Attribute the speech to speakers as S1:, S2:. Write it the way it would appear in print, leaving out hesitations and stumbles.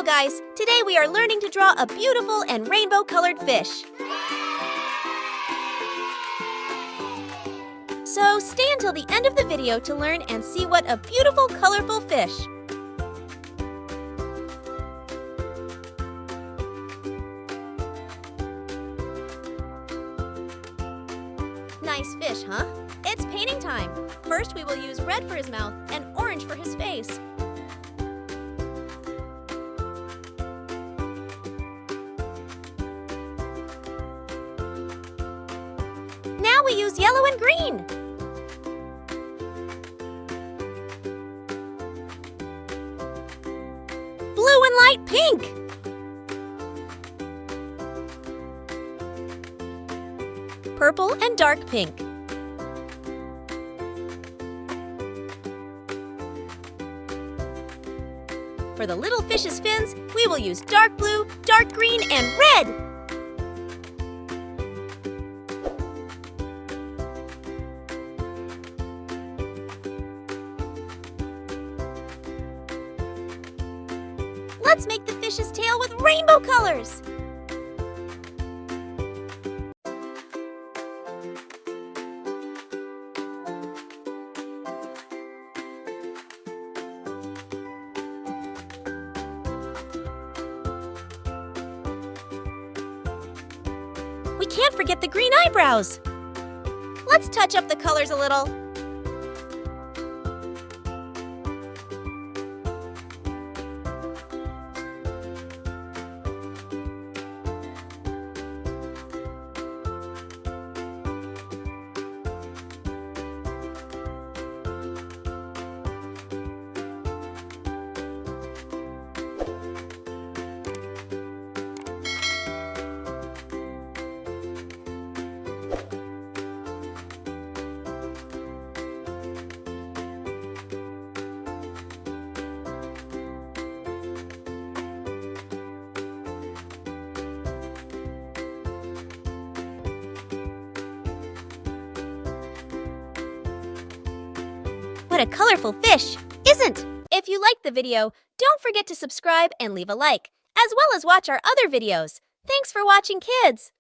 S1: Hello guys! Today we are learning to draw a beautiful and rainbow-colored fish. So stay until the end of the video to learn and see what a beautiful, colorful fish. Nice fish, huh? It's painting time. First we will use red for his mouth and orange for his face. Now we use yellow and green. Blue and light pink. Purple and dark pink. For the little fish's fins, we will use dark blue, dark green, and red. Let's make the fish's tail with rainbow colors. We can't forget the green eyebrows. Let's touch up the colors a little. What a colorful fish, isn't? If you liked the video, don't forget to subscribe and leave a like, as well as watch our other videos. Thanks for watching, kids!